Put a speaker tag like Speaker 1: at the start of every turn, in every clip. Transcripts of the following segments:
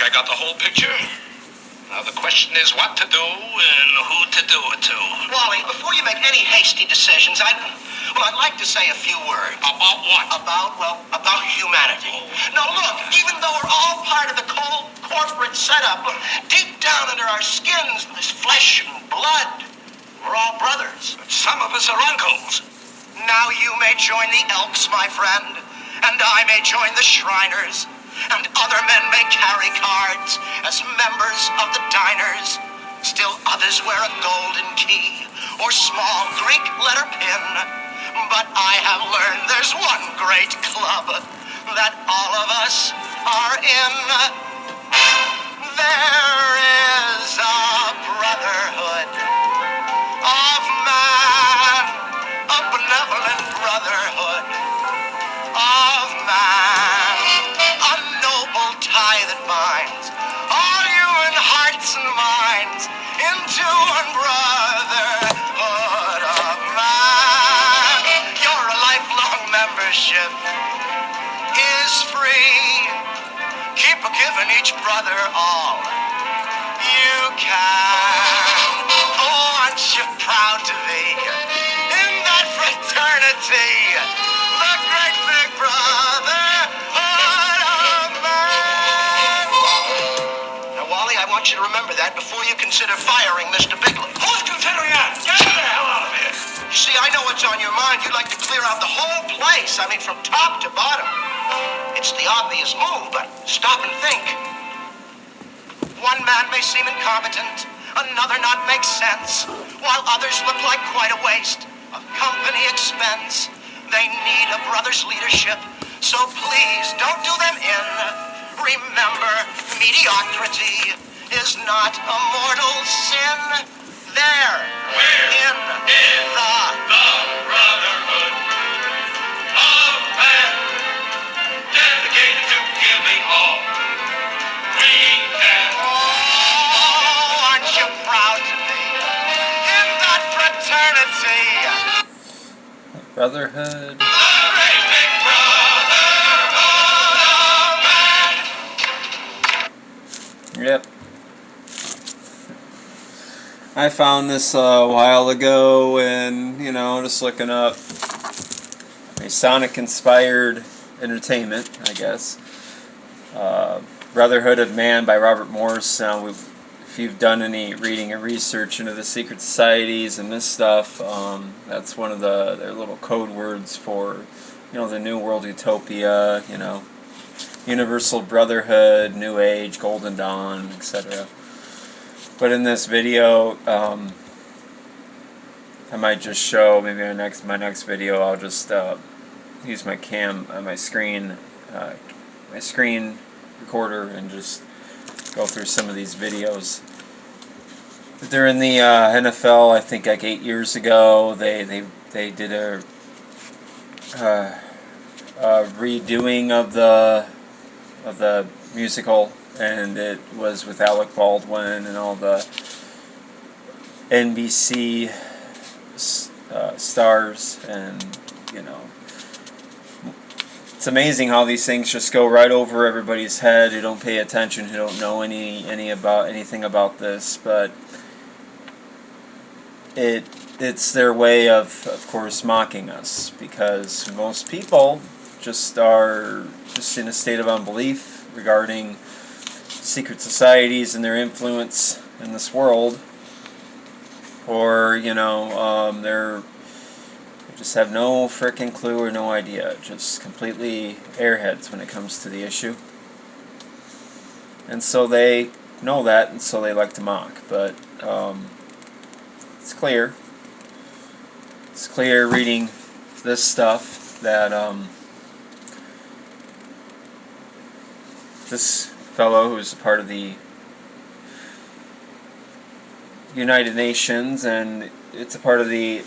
Speaker 1: I got the whole picture. Now the question is what to do and who to do it to.
Speaker 2: Wally, before you make any hasty decisions, I'd like to say a few words.
Speaker 1: About what?
Speaker 2: About humanity. Now look, even though we're all part of the cold corporate setup, deep down under our skins, there's flesh and blood. We're all brothers.
Speaker 1: But some of us are uncles.
Speaker 2: Now you may join the Elks, my friend, and I may join the Shriners, and other men may carry cards as members of the Diners. Still others wear a golden key or small Greek letter pin. But I have learned there's one great club that all of us are in. There is a brotherhood of man, a benevolent brotherhood of man, a noble tie that binds all human hearts and minds into one brotherhood of man. Your lifelong membership is free. Keep giving each brother all you can. Oh, aren't you proud to be in that fraternity, the great big brotherhood of man? Now, Wally, I want you to remember that before you consider firing Mr. Bigley.
Speaker 1: Who's considering that? Get the hell out of here.
Speaker 2: You see, I know what's on your mind. You'd like to clear out the whole place. I mean, from top to bottom. It's the obvious move, but stop and think. One man may seem incompetent, another not make sense, while others look like quite a waste of company expense. They need a brother's leadership, so please don't do them in. Remember, mediocrity is not a mortal sin. There,
Speaker 1: We're
Speaker 2: in the
Speaker 1: brotherhood of man, dedicated to giving all we can.
Speaker 2: Oh, aren't you proud to be in that fraternity?
Speaker 3: Brotherhood.
Speaker 1: The great big brotherhood of man.
Speaker 3: Yep. I found this a while ago, and just looking up Masonic-inspired entertainment, I guess. Brotherhood of Man by Robert Morse. Now, if you've done any reading or research into the secret societies and this stuff, that's one of their little code words for, the New World Utopia, Universal Brotherhood, New Age, Golden Dawn, etc. But in this video, I might just show, maybe my next video, I'll just use my screen recorder and just go through some of these videos. But they're in the NFL, I think like 8 years ago. They did a redoing of the musical, and it was with Alec Baldwin and all the NBC stars, and it's amazing how these things just go right over everybody's head who don't pay attention, who don't know anything about this. But it's their way of course, mocking us, because most people just are just in a state of unbelief regarding secret societies and their influence in this world, or they just have no frickin' clue or no idea, just completely airheads when it comes to the issue. And so they know that, and so they like to mock. But it's clear reading this stuff that this fellow, who's a part of the United Nations, and it's a part of the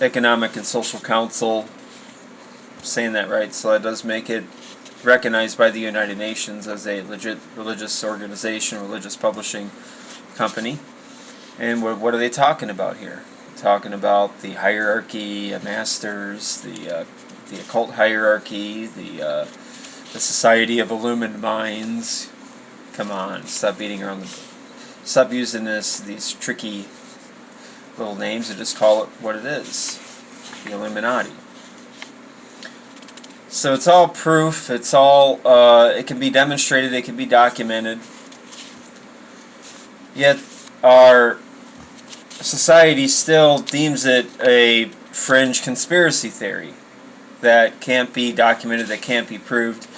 Speaker 3: Economic and Social Council, saying that right, so that does make it recognized by the United Nations as a legit religious organization, religious publishing company. And what are they talking about here? Talking about the hierarchy of masters, the occult hierarchy, the Society of Illumined Minds, Come on, stop beating around the... Stop using these tricky little names and just call it what it is. The Illuminati. So it's all proof, it's all, it can be demonstrated, it can be documented. Yet our society still deems it a fringe conspiracy theory that can't be documented, that can't be proved.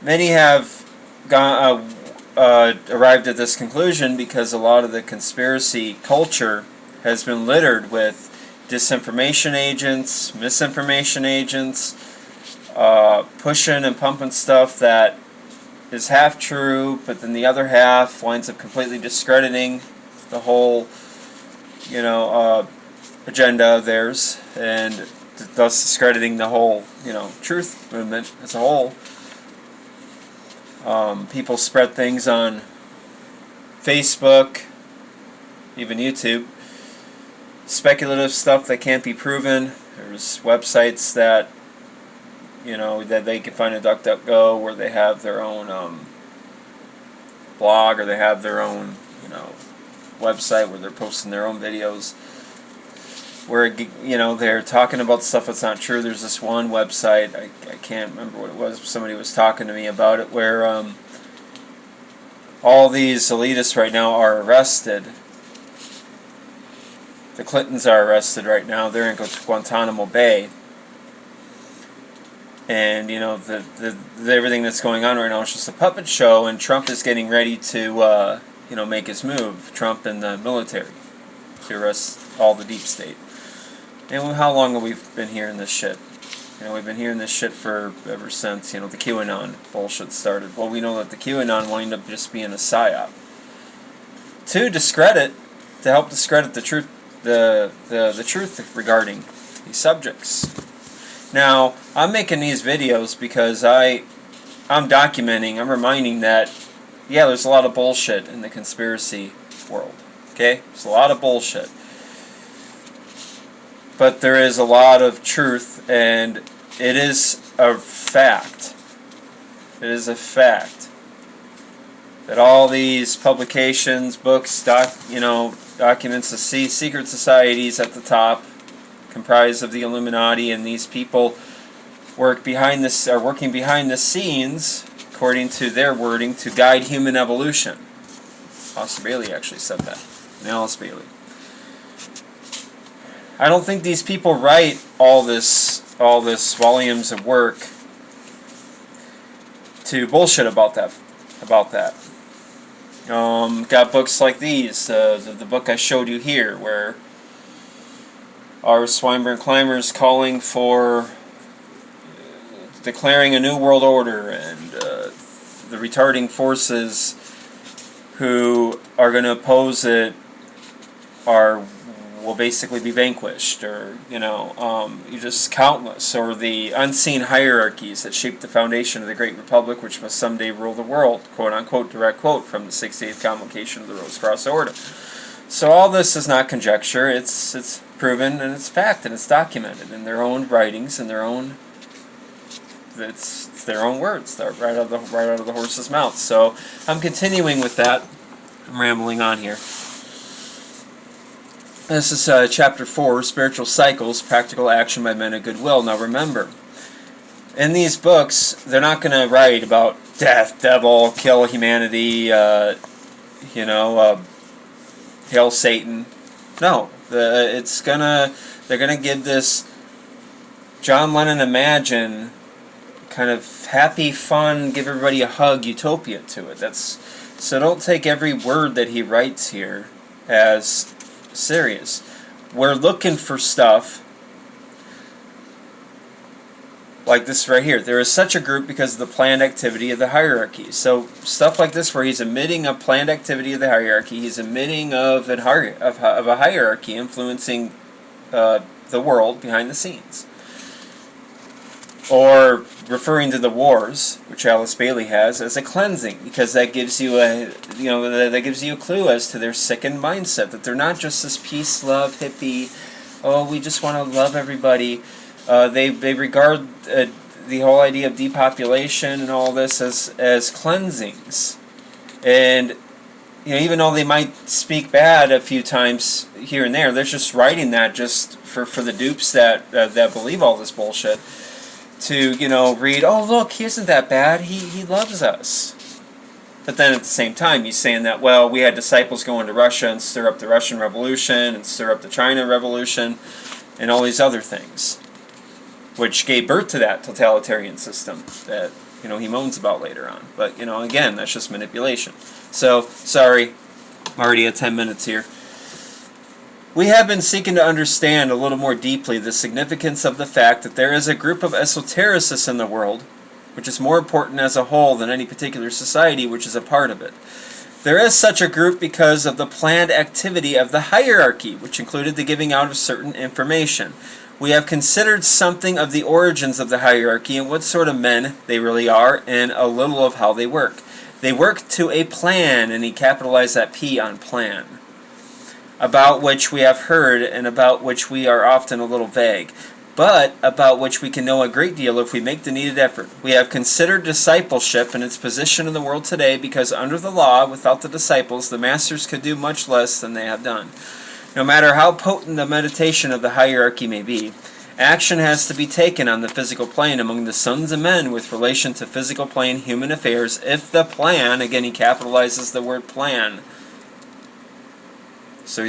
Speaker 3: Many have arrived at this conclusion because a lot of the conspiracy culture has been littered with disinformation agents, misinformation agents, pushing and pumping stuff that is half true, but then the other half winds up completely discrediting the whole, agenda of theirs, and thus discrediting the whole, truth movement as a whole. People spread things on Facebook, even YouTube, speculative stuff that can't be proven. There's websites that, that they can find at DuckDuckGo where they have their own blog, or they have their own, website where they're posting their own videos, where, they're talking about stuff that's not true. There's this one website, I can't remember what it was, somebody was talking to me about it, where all these elitists right now are arrested. The Clintons are arrested right now. They're in Guantanamo Bay. And, everything that's going on right now is just a puppet show, and Trump is getting ready to, make his move. Trump and the military to arrest all the deep state. And how long have we been hearing this shit? We've been hearing this shit for ever since, the QAnon bullshit started. Well, we know that the QAnon wind up just being a psyop. To help discredit the truth, the truth regarding these subjects. Now, I'm making these videos because I'm reminding that, yeah, there's a lot of bullshit in the conspiracy world. Okay? There's a lot of bullshit. But there is a lot of truth, and it is a fact. It is a fact that all these publications, books, documents, the secret societies at the top, comprised of the Illuminati, and these people are working behind the scenes, according to their wording, to guide human evolution. Alice Bailey actually said that. Alice Bailey. I don't think these people write all this volumes of work to bullshit about that. Got books like these, the book I showed you here, where our Swinburne climbers calling for declaring a new world order, and the retarding forces who are going to oppose it will basically be vanquished, or you just countless, or the unseen hierarchies that shape the foundation of the Great Republic, which must someday rule the world, quote unquote, direct quote from the 68th Convocation of the Rose Cross Order. So all this is not conjecture, it's proven, and it's fact, and it's documented in their own writings, and it's their own words. They're right out of the horse's mouth. So I'm continuing with that. I'm rambling on here. This is Chapter 4, Spiritual Cycles, Practical Action by Men of Goodwill. Now remember, in these books, they're not going to write about death, devil, kill humanity, hail Satan. No, they're gonna give this John Lennon Imagine kind of happy, fun, give everybody a hug utopia to it. So don't take every word that he writes here as serious. We're looking for stuff like this right here. There is such a group because of the planned activity of the hierarchy. So stuff like this, where he's admitting a planned activity of the hierarchy, he's admitting of a hierarchy influencing the world behind the scenes, or referring to the wars, which Alice Bailey has, as a cleansing, because that gives you a clue as to their sickened mindset, that they're not just this peace, love, hippie, we just want to love everybody. They regard the whole idea of depopulation and all this as cleansings. And even though they might speak bad a few times here and there, they're just writing that just for the dupes that believe all this bullshit to read, oh look, he isn't that bad, he loves us. But then at the same time he's saying that, well, we had disciples go into Russia and stir up the Russian Revolution and stir up the China Revolution and all these other things, which gave birth to that totalitarian system that he moans about later on. But again, that's just manipulation. So sorry, I'm already at 10 minutes here. We have been seeking to understand a little more deeply the significance of the fact that there is a group of esotericists in the world, which is more important as a whole than any particular society which is a part of it. There is such a group because of the planned activity of the hierarchy, which included the giving out of certain information. We have considered something of the origins of the hierarchy and what sort of men they really are, and a little of how they work. They work to a plan, and he capitalized that P on plan, about which we have heard and about which we are often a little vague, but about which we can know a great deal if we make the needed effort. We have considered discipleship and its position in the world today because under the law, without the disciples, the masters could do much less than they have done. No matter how potent the meditation of the hierarchy may be, action has to be taken on the physical plane among the sons of men with relation to physical plane human affairs if the plan, again he capitalizes the word plan, so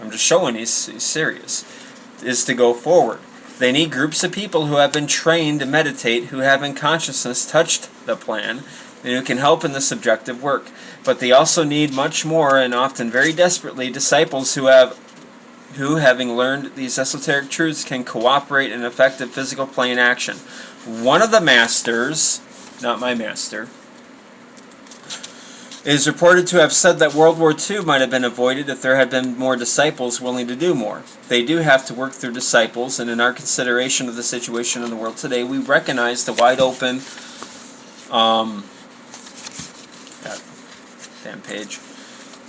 Speaker 3: I'm just showing he's serious, is to go forward. They need groups of people who have been trained to meditate, who have in consciousness touched the plan, and who can help in the subjective work. But they also need much more, and often very desperately, disciples who having learned these esoteric truths, can cooperate in effective physical plane action. One of the masters, not my master, is reported to have said that World War II might have been avoided if there had been more disciples willing to do more. They do have to work through disciples, and in our consideration of the situation in the world today, we recognize the wide open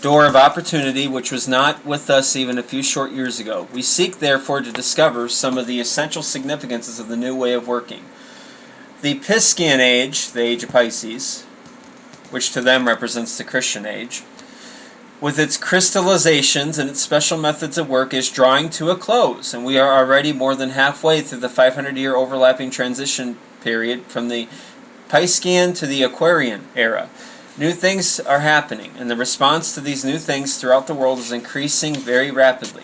Speaker 3: door of opportunity which was not with us even a few short years ago. We seek therefore to discover some of the essential significances of the new way of working. The Piscean age, the age of Pisces, which to them represents the Christian age, with its crystallizations and its special methods of work, is drawing to a close, and we are already more than halfway through the 500-year overlapping transition period from the Piscean to the Aquarian era. New things are happening, and the response to these new things throughout the world is increasing very rapidly.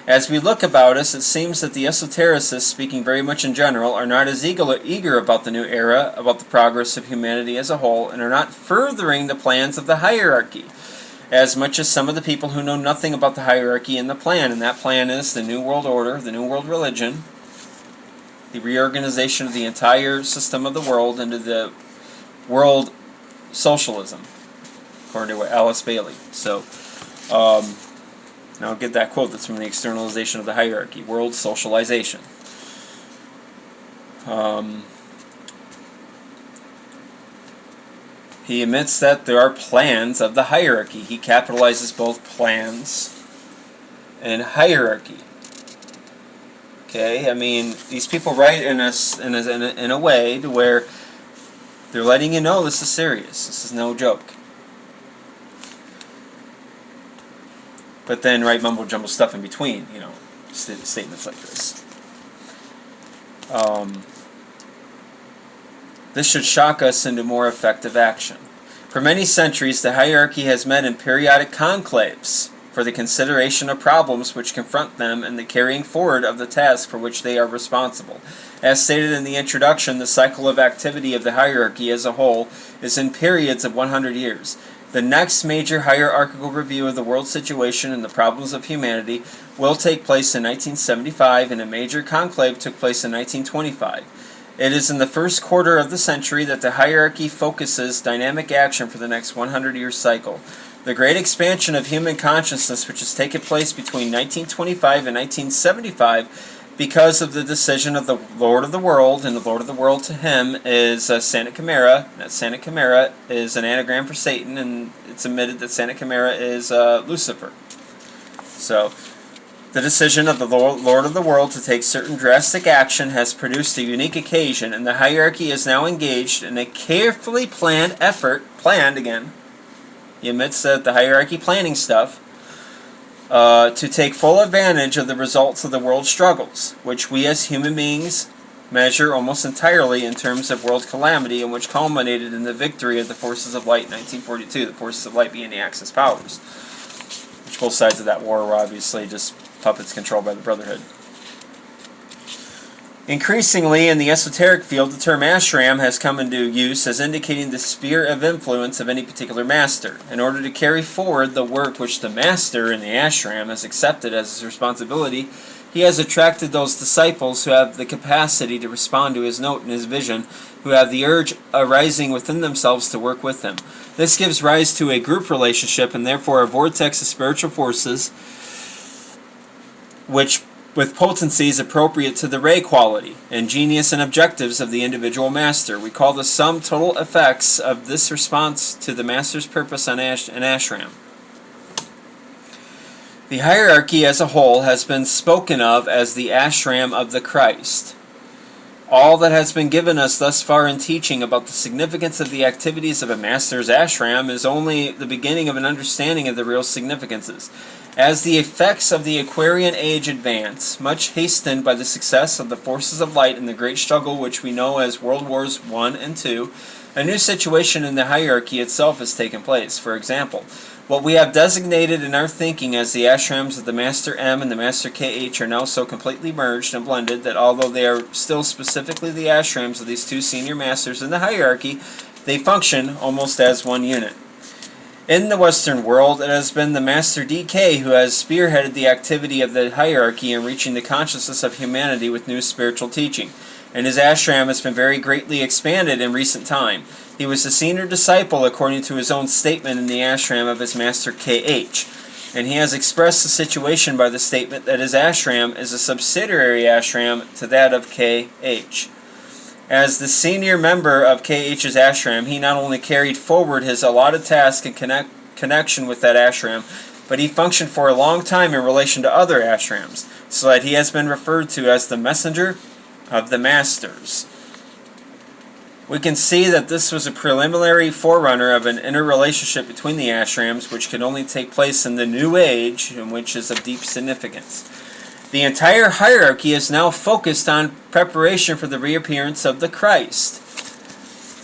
Speaker 3: As we look about us, it seems that the esotericists, speaking very much in general, are not as eager about the new era, about the progress of humanity as a whole, and are not furthering the plans of the hierarchy, as much as some of the people who know nothing about the hierarchy and the plan. And that plan is the New World Order, the New World Religion, the reorganization of the entire system of the world into the world socialism, according to Alice Bailey. So, now get that quote that's from the Externalization of the Hierarchy, World Socialization. He admits that there are plans of the hierarchy. He capitalizes both plans and hierarchy. Okay, I mean, these people write in a way to where they're letting you know this is serious. This is no joke. But then write mumble-jumble stuff in between, statements like this. This should shock us into more effective action. For many centuries, the hierarchy has met in periodic conclaves for the consideration of problems which confront them and the carrying forward of the task for which they are responsible. As stated in the introduction, the cycle of activity of the hierarchy as a whole is in periods of 100 years. The next major hierarchical review of the world situation and the problems of humanity will take place in 1975, and a major conclave took place in 1925. It is in the first quarter of the century that the hierarchy focuses dynamic action for the next 100-year cycle. The great expansion of human consciousness which has taken place between 1925 and 1975 because of the decision of the Lord of the World, and the Lord of the World to him is Santa Chimera. That Santa Chimera is an anagram for Satan, and it's admitted that Santa Chimera is Lucifer. So, The decision of the Lord of the world to take certain drastic action has produced a unique occasion, and the hierarchy is now engaged in a carefully planned effort, again, he admits that the hierarchy planning stuff, to take full advantage of the results of the world's struggles, which we as human beings measure almost entirely in terms of world calamity, and which culminated in the victory of the forces of light in 1942, the forces of light being the Axis powers, which both sides of that war were obviously just puppets controlled by the Brotherhood. Increasingly, in the esoteric field, the term ashram has come into use as indicating the sphere of influence of any particular master. In order to carry forward the work which the master in the ashram has accepted as his responsibility, he has attracted those disciples who have the capacity to respond to his note and his vision, who have the urge arising within themselves to work with him. This gives rise to a group relationship and therefore a vortex of spiritual forces which with potencies appropriate to the ray quality and genius and objectives of the individual master. We call the sum total effects of this response to the master's purpose on an ashram. The hierarchy as a whole has been spoken of as the ashram of the Christ. All that has been given us thus far in teaching about the significance of the activities of a master's ashram is only the beginning of an understanding of the real significances. As the effects of the Aquarian age advance, much hastened by the success of the forces of light in the great struggle which we know as World Wars I and II, a new situation in the hierarchy itself has taken place. For example, what we have designated in our thinking as the ashrams of the Master M and the Master KH are now so completely merged and blended that although they are still specifically the ashrams of these two senior masters in the hierarchy, they function almost as one unit. In the Western world, it has been the Master DK who has spearheaded the activity of the hierarchy in reaching the consciousness of humanity with new spiritual teaching, and his ashram has been very greatly expanded in recent time. He was the senior disciple according to his own statement in the ashram of his Master KH, and he has expressed the situation by the statement that his ashram is a subsidiary ashram to that of KH. As the senior member of KH's ashram, he not only carried forward his allotted task in connection with that ashram, but he functioned for a long time in relation to other ashrams, so that he has been referred to as the messenger of the masters. We can see that this was a preliminary forerunner of an interrelationship between the ashrams, which could only take place in the New Age, and which is of deep significance. The entire hierarchy is now focused on preparation for the reappearance of the Christ.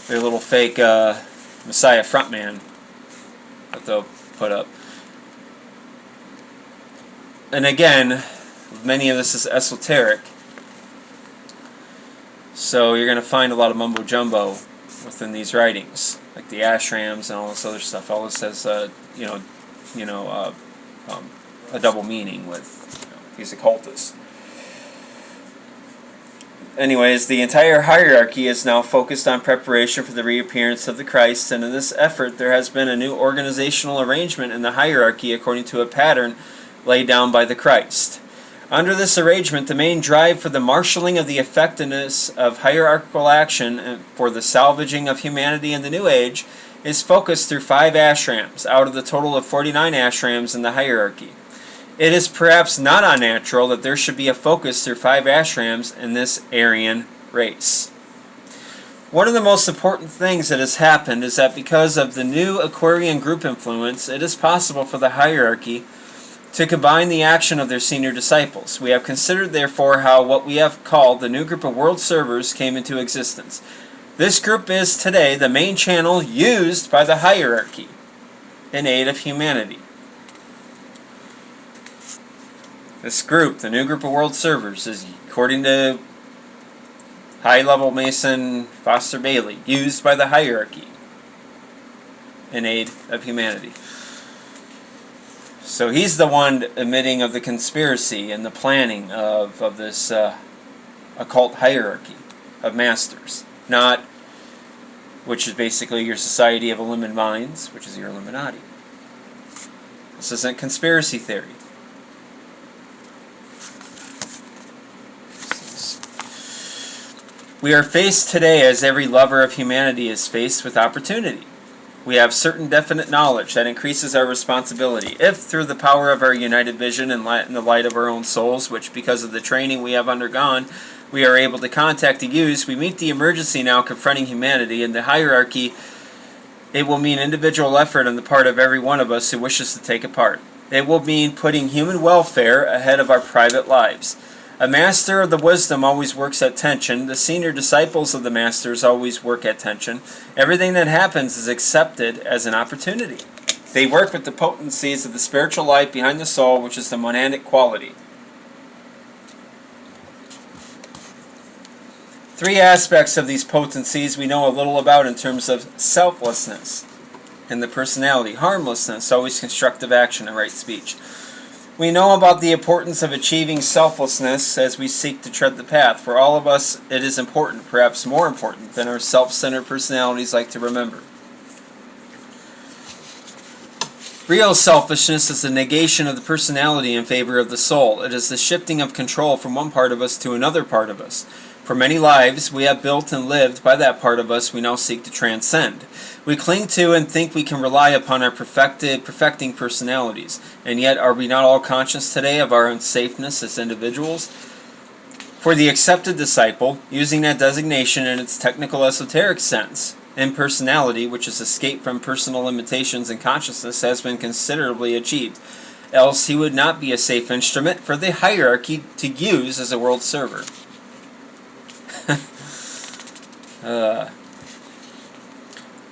Speaker 3: Their little fake Messiah frontman that they'll put up. And again, many of this is esoteric. So you're going to find a lot of mumbo-jumbo within these writings, like the ashrams and all this other stuff. All this has, a double meaning with these occultists. Anyways, the entire hierarchy is now focused on preparation for the reappearance of the Christ, and in this effort there has been a new organizational arrangement in the hierarchy according to a pattern laid down by the Christ. Under this arrangement, the main drive for the marshalling of the effectiveness of hierarchical action and for the salvaging of humanity in the New Age is focused through 5 ashrams, out of the total of 49 ashrams in the hierarchy. It is perhaps not unnatural that there should be a focus through 5 ashrams in this Aryan race. One of the most important things that has happened is that because of the new Aquarian group influence, it is possible for the hierarchy to combine the action of their senior disciples. We have considered, therefore, how what we have called the new group of world servers came into existence. This group is today the main channel used by the hierarchy in aid of humanity. This group, the new group of world servers, is, according to high-level Mason Foster Bailey, used by the hierarchy in aid of humanity. So he's the one admitting of the conspiracy and the planning of this occult hierarchy of masters. Not, which is basically your Society of Illumined Minds, which is your Illuminati. This isn't conspiracy theory. We are faced today, as every lover of humanity is faced with opportunity. We have certain definite knowledge that increases our responsibility. If, through the power of our united vision and in the light of our own souls, which because of the training we have undergone, we are able to contact the use, we meet the emergency now confronting humanity. In the hierarchy, it will mean individual effort on the part of every one of us who wishes to take a part. It will mean putting human welfare ahead of our private lives. A master of the wisdom always works at tension. The senior disciples of the masters always work at tension. Everything that happens is accepted as an opportunity. They work with the potencies of the spiritual life behind the soul, which is the monadic quality. 3 aspects of these potencies we know a little about in terms of selflessness and the personality, harmlessness, always constructive action and right speech. We know about the importance of achieving selflessness as we seek to tread the path. For all of us, it is important, perhaps more important than our self-centered personalities like to remember. Real selfishness is the negation of the personality in favor of the soul. It is the shifting of control from one part of us to another part of us. For many lives we have built and lived by that part of us we now seek to transcend. We cling to and think we can rely upon our perfecting personalities, and yet are we not all conscious today of our unsafeness as individuals? For the accepted disciple, using that designation in its technical esoteric sense, impersonality, which is escape from personal limitations and consciousness, has been considerably achieved. Else he would not be a safe instrument for the hierarchy to use as a world server.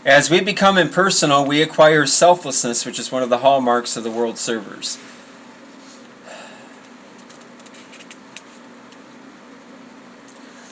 Speaker 3: As we become impersonal, we acquire selflessness, which is one of the hallmarks of the world servers.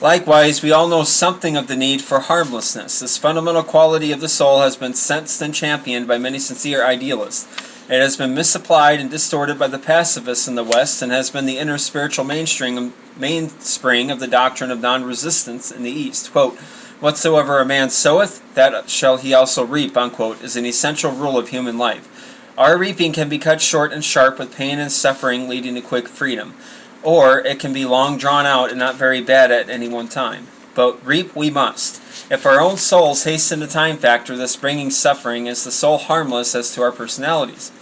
Speaker 3: Likewise, we all know something of the need for harmlessness. This fundamental quality of the soul has been sensed and championed by many sincere idealists. It has been misapplied and distorted by the pacifists in the West, and has been the inner spiritual mainspring of the doctrine of non-resistance in the East. Quote, "Whatsoever a man soweth, that shall he also reap," unquote, is an essential rule of human life. Our reaping can be cut short and sharp with pain and suffering leading to quick freedom, or it can be long drawn out and not very bad at any one time. But reap we must. If our own souls hasten the time factor, thus bringing suffering, is the soul harmless as to our personalities?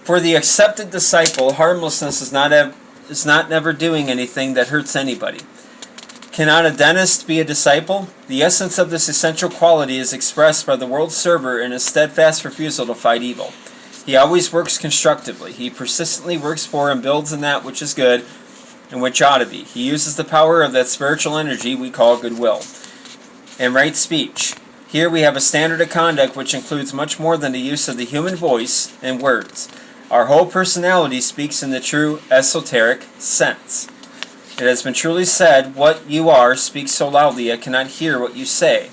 Speaker 3: For the accepted disciple, harmlessness is not never doing anything that hurts anybody. Cannot a dentist be a disciple? The essence of this essential quality is expressed by the world server in his steadfast refusal to fight evil. He always works constructively. He persistently works for and builds in that which is good and which ought to be. He uses the power of that spiritual energy we call goodwill and right speech. Here we have a standard of conduct which includes much more than the use of the human voice and words. Our whole personality speaks in the true esoteric sense. It has been truly said, "What you are speaks so loudly I cannot hear what you say."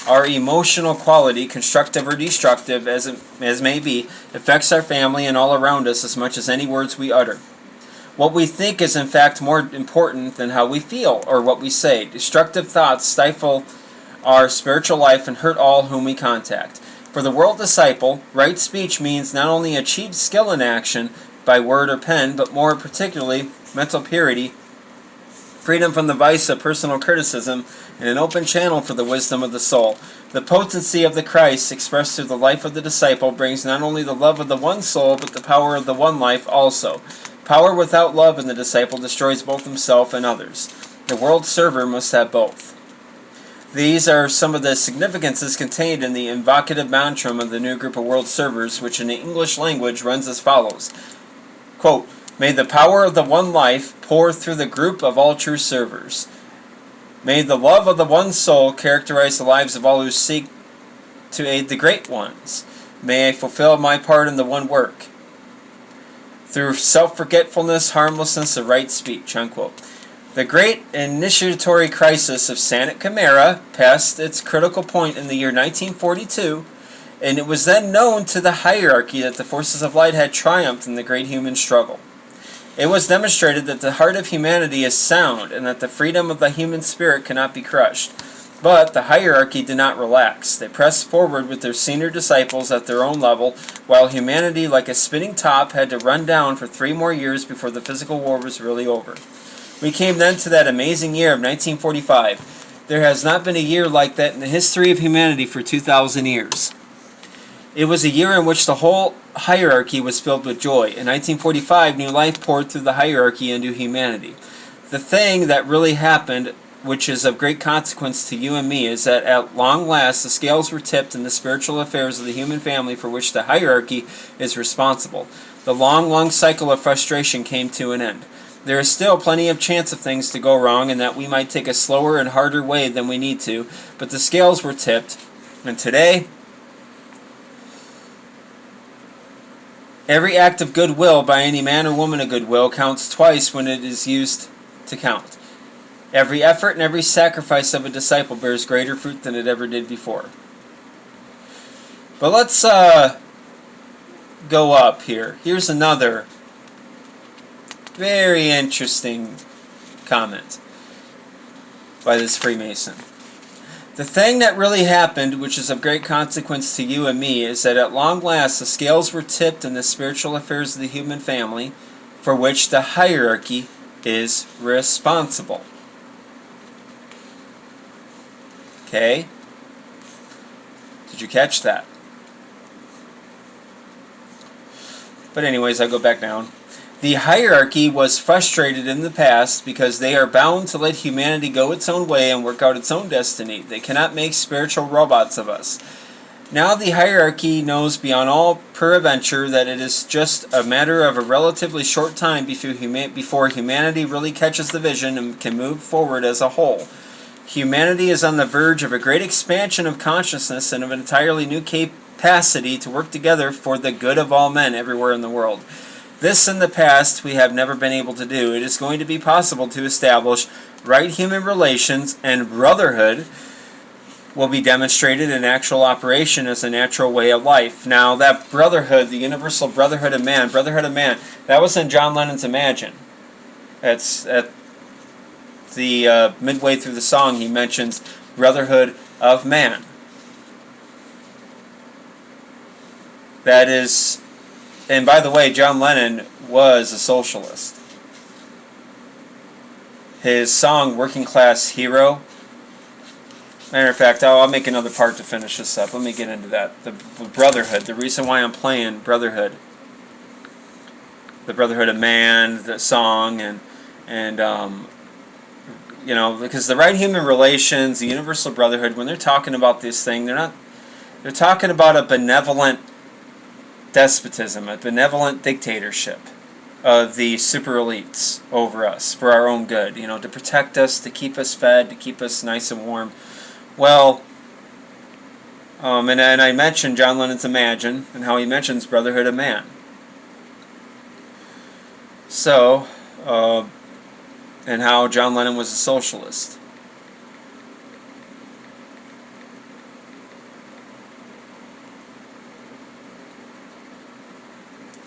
Speaker 3: Our emotional quality, constructive or destructive as may be, affects our family and all around us as much as any words we utter. What we think is in fact more important than how we feel or what we say. Destructive thoughts stifle our spiritual life and hurt all whom we contact. For the world disciple, right speech means not only achieved skill in action by word or pen, but more particularly mental purity, freedom from the vice of personal criticism, and an open channel for the wisdom of the soul. The potency of the Christ, expressed through the life of the disciple, brings not only the love of the one soul, but the power of the one life also. Power without love in the disciple destroys both himself and others. The world server must have both. These are some of the significances contained in the invocative mantra of the new group of world servers, which in the English language runs as follows. Quote, "May the power of the one life pour through the group of all true servers. May the love of the one soul characterize the lives of all who seek to aid the great ones. May I fulfill my part in the one work. Through self-forgetfulness, harmlessness, and right speech," unquote. The great initiatory crisis of Sanat Camara passed its critical point in the year 1942, and it was then known to the hierarchy that the forces of light had triumphed in the great human struggle. It was demonstrated that the heart of humanity is sound and that the freedom of the human spirit cannot be crushed. But the hierarchy did not relax. They pressed forward with their senior disciples at their own level, while humanity, like a spinning top, had to run down for 3 more years before the physical war was really over. We came then to that amazing year of 1945. There has not been a year like that in the history of humanity for 2,000 years. It was a year in which the whole hierarchy was filled with joy. In 1945, new life poured through the hierarchy into humanity. The thing that really happened, which is of great consequence to you and me, is that at long last the scales were tipped in the spiritual affairs of the human family for which the hierarchy is responsible. The long cycle of frustration came to an end. There is still plenty of chance of things to go wrong and that we might take a slower and harder way than we need to, but the scales were tipped, and today, every act of goodwill by any man or woman of goodwill counts twice when it is used to count. Every effort and every sacrifice of a disciple bears greater fruit than it ever did before. But let's go up here. Here's another very interesting comment by this Freemason. The thing that really happened, which is of great consequence to you and me, is that at long last the scales were tipped in the spiritual affairs of the human family, for which the hierarchy is responsible. Okay? Did you catch that? But anyways, I go back down. The hierarchy was frustrated in the past because they are bound to let humanity go its own way and work out its own destiny. They cannot make spiritual robots of us. Now the hierarchy knows beyond all peradventure that it is just a matter of a relatively short time before humanity really catches the vision and can move forward as a whole. Humanity is on the verge of a great expansion of consciousness and of an entirely new capacity to work together for the good of all men everywhere in the world. This in the past we have never been able to do. It is going to be possible to establish right human relations, and brotherhood will be demonstrated in actual operation as a natural way of life. Now that brotherhood, the universal brotherhood of man, that was in John Lennon's Imagine. That's at the midway through the song he mentions brotherhood of man. That is, and by the way, John Lennon was a socialist. His song Working Class Hero, matter of fact, I'll make another part to finish this up. Let me get into that. The brotherhood, the reason why I'm playing brotherhood. The brotherhood of man, the song, and you know, because the right human relations, the universal brotherhood, when they're talking about this thing, they're talking about a benevolent despotism, a benevolent dictatorship of the super elites over us for our own good, you know, to protect us, to keep us fed, to keep us nice and warm. Well, and I mentioned John Lennon's Imagine and how he mentions brotherhood of man. So, and how John Lennon was a socialist.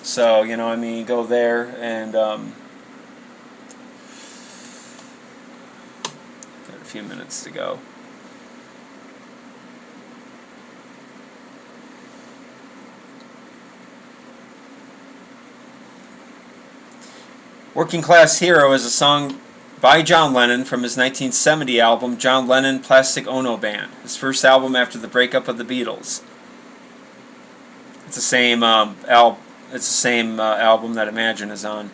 Speaker 3: So, you know, I mean, you go there and got a few minutes to go. Working Class Hero is a song by John Lennon from his 1970 album John Lennon Plastic Ono Band, his first album after the breakup of the Beatles. It's the same album that Imagine is on.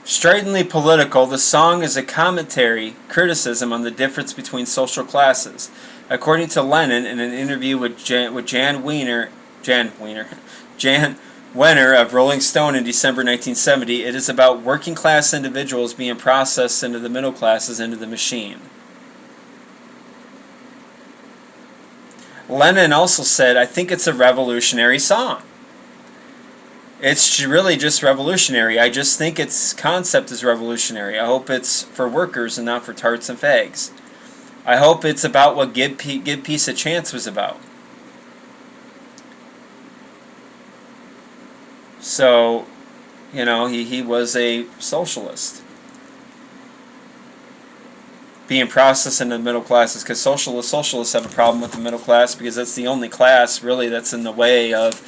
Speaker 3: Stridently political, the song is a criticism on the difference between social classes. According to Lennon, in an interview with Jan Wenner of Rolling Stone in December 1970, it is about working class individuals being processed into the middle classes, into the machine. Lennon also said, "I think it's a revolutionary song. It's really just revolutionary. I just think its concept is revolutionary. I hope it's for workers and not for tarts and fags. I hope it's about what Give Peace a Chance was about." So, you know, he was a socialist. Being processed into the middle classes, because socialists have a problem with the middle class because that's the only class really that's in the way of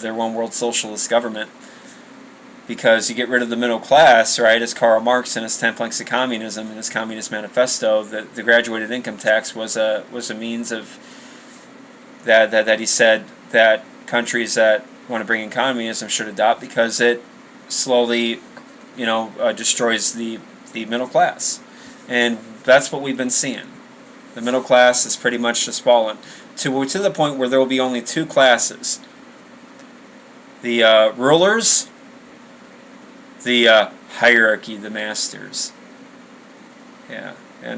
Speaker 3: their one world socialist government. because you get rid of the middle class, right? As Karl Marx in his 10 Planks of Communism and his Communist Manifesto, the graduated income tax was a means of that he said that countries that want to bring in communism should adopt, because it slowly, destroys the middle class. And that's what we've been seeing. The middle class is pretty much just fallen to the point where there will be only two classes: the rulers, the hierarchy, the masters. Yeah, the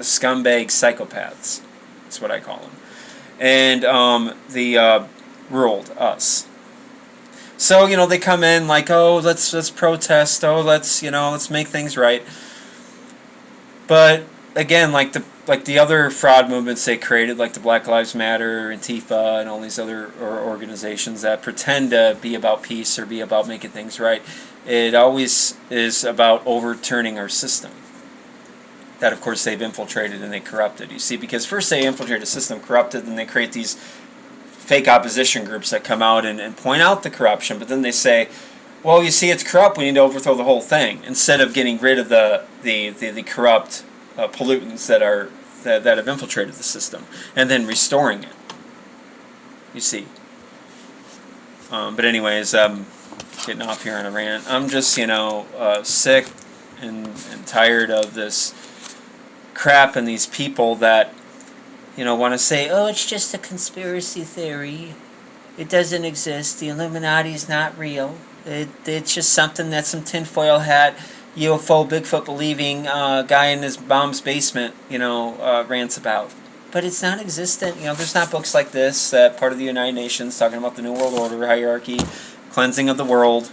Speaker 3: scumbag psychopaths. That's what I call them. And the ruled, us. So they come in like, oh, let's protest, oh, let's make things right. But again, like the other fraud movements they created, like the Black Lives Matter, Antifa, and all these other organizations that pretend to be about peace or be about making things right, it always is about overturning our system. That, of course, they've infiltrated and they corrupted. You see, because first they infiltrate the system, corrupted, and they create these fake opposition groups that come out and point out the corruption, but then they say, well, you see, it's corrupt, we need to overthrow the whole thing, instead of getting rid of the corrupt pollutants that have infiltrated the system, and then restoring it. You see. But anyways, getting off here on a rant. I'm just, sick and tired of this crap and these people that, want to say, oh, it's just a conspiracy theory. It doesn't exist. The Illuminati's not real. It's just something that some tinfoil hat, UFO, Bigfoot believing guy in his mom's basement, rants about. But it's not existent. There's not books like this that part of the United Nations talking about the New World Order, hierarchy, cleansing of the world,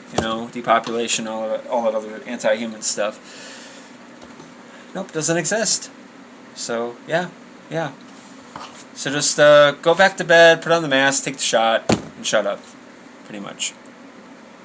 Speaker 3: depopulation, all that other anti-human stuff. Nope, doesn't exist. So, yeah. So just go back to bed, put on the mask, take the shot, and shut up. Pretty much.